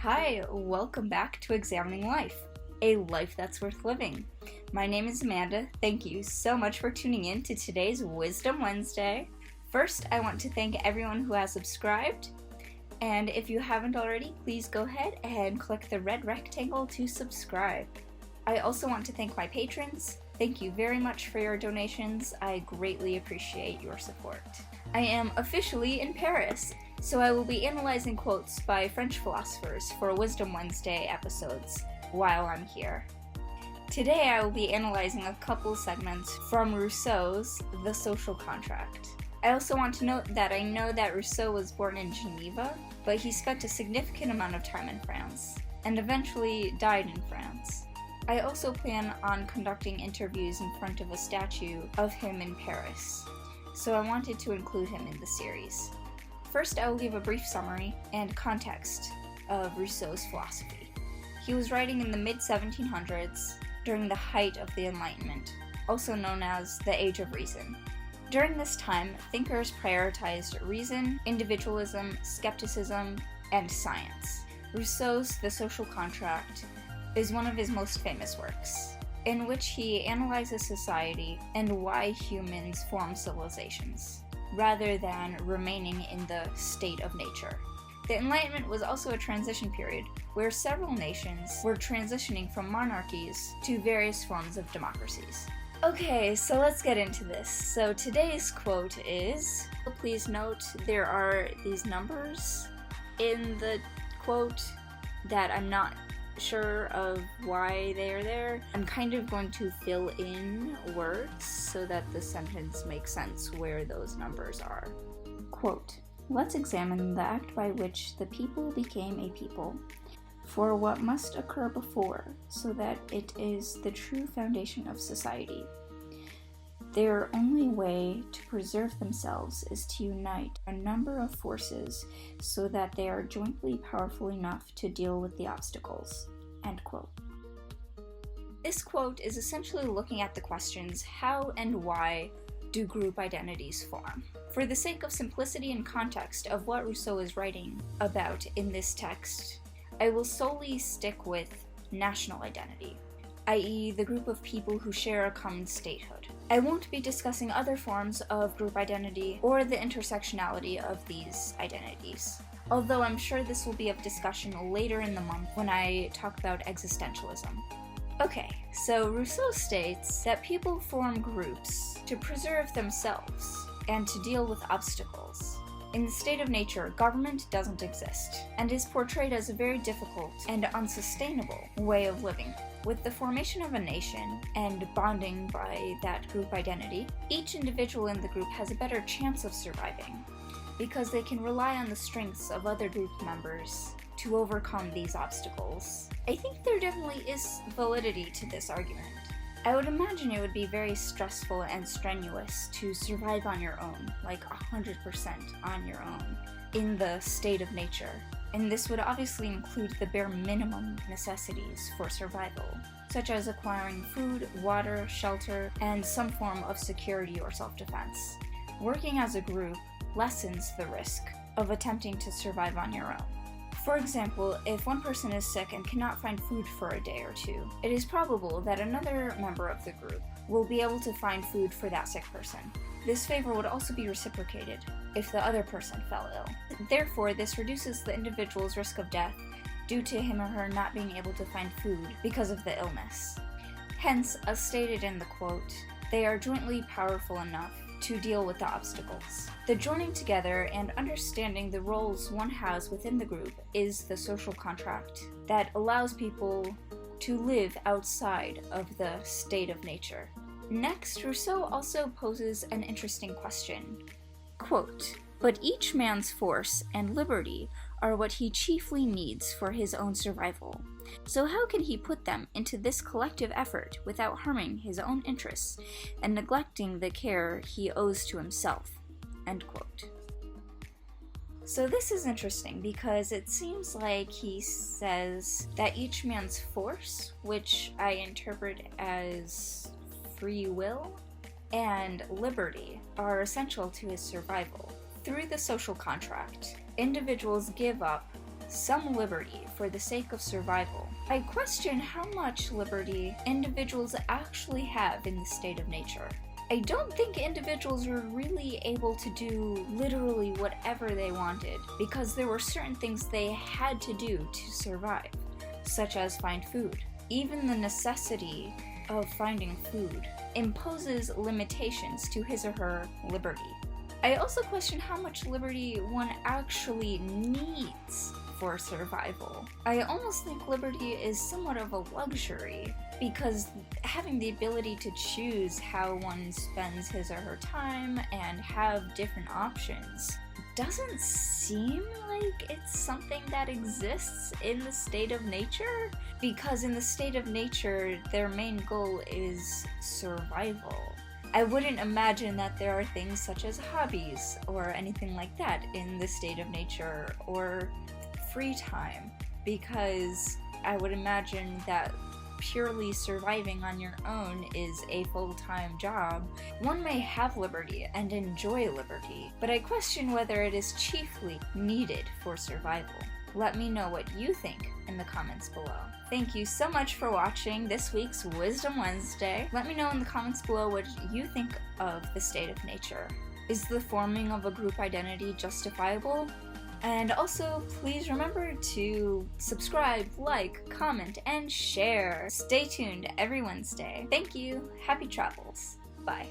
Hi, welcome back to Examining Life, a life that's worth living. My name is Amanda. Thank you so much for tuning in to today's Wisdom Wednesday. First, I want to thank everyone who has subscribed, and if you haven't already, please go ahead and click the red rectangle to subscribe. I also want to thank my patrons. Thank you very much for your donations. I greatly appreciate your support. I am officially in Paris, so I will be analyzing quotes by French philosophers for Wisdom Wednesday episodes while I'm here. Today I will be analyzing a couple segments from Rousseau's The Social Contract. I also want to note that I know that Rousseau was born in Geneva, but he spent a significant amount of time in France, and eventually died in France. I also plan on conducting interviews in front of a statue of him in Paris, so I wanted to include him in the series. First, I will give a brief summary and context of Rousseau's philosophy. He was writing in the mid-1700s during the height of the Enlightenment, also known as the Age of Reason. During this time, thinkers prioritized reason, individualism, skepticism, and science. Rousseau's The Social Contract is one of his most famous works, in which he analyzes society and why humans form civilizations, rather than remaining in the state of nature. The Enlightenment was also a transition period where several nations were transitioning from monarchies to various forms of democracies. Okay, so let's get into this. So today's quote is, please note there are these numbers in the quote that I'm not sure of why they're there. I'm kind of going to fill in words so that the sentence makes sense where those numbers are. Quote, let's examine the act by which the people became a people, for what must occur before, so that it is the true foundation of society. Their only way to preserve themselves is to unite a number of forces so that they are jointly powerful enough to deal with the obstacles. End quote. This quote is essentially looking at the questions how and why do group identities form. For the sake of simplicity and context of what Rousseau is writing about in this text, I will solely stick with national identity, i.e. the group of people who share a common statehood. I won't be discussing other forms of group identity or the intersectionality of these identities, although I'm sure this will be of discussion later in the month when I talk about existentialism. Okay, so Rousseau states that people form groups to preserve themselves and to deal with obstacles. In the state of nature, government doesn't exist, and is portrayed as a very difficult and unsustainable way of living. With the formation of a nation and bonding by that group identity, each individual in the group has a better chance of surviving, because they can rely on the strengths of other group members to overcome these obstacles. I think there definitely is validity to this argument. I would imagine it would be very stressful and strenuous to survive on your own, like 100% on your own, in the state of nature. And this would obviously include the bare minimum necessities for survival, such as acquiring food, water, shelter, and some form of security or self-defense. Working as a group lessens the risk of attempting to survive on your own. For example, if one person is sick and cannot find food for a day or two, it is probable that another member of the group will be able to find food for that sick person. This favor would also be reciprocated if the other person fell ill. Therefore, this reduces the individual's risk of death due to him or her not being able to find food because of the illness. Hence, as stated in the quote, they are jointly powerful enough to deal with the obstacles. The joining together and understanding the roles one has within the group is the social contract that allows people to live outside of the state of nature. Next, Rousseau also poses an interesting question. Quote, but each man's force and liberty are what he chiefly needs for his own survival. So how can he put them into this collective effort without harming his own interests and neglecting the care he owes to himself? End quote. So this is interesting because it seems like he says that each man's force, which I interpret as free will, and liberty are essential to his survival. Through the social contract, individuals give up some liberty for the sake of survival, I question how much liberty individuals actually have in the state of nature. I don't think individuals were really able to do literally whatever they wanted, because there were certain things they had to do to survive, such as find food. Even the necessity of finding food imposes limitations to his or her liberty. I also question how much liberty one actually needs for survival. I almost think liberty is somewhat of a luxury, because having the ability to choose how one spends his or her time and have different options doesn't seem like it's something that exists in the state of nature, because in the state of nature, their main goal is survival. I wouldn't imagine that there are things such as hobbies or anything like that in the state of nature, or free time, because I would imagine that purely surviving on your own is a full-time job. One may have liberty and enjoy liberty, but I question whether it is chiefly needed for survival. Let me know what you think in the comments below. Thank you so much for watching this week's Wisdom Wednesday. Let me know in the comments below what you think of the state of nature. Is the forming of a group identity justifiable? And also, please remember to subscribe, like, comment, and share. Stay tuned every Wednesday. Thank you. Happy travels. Bye.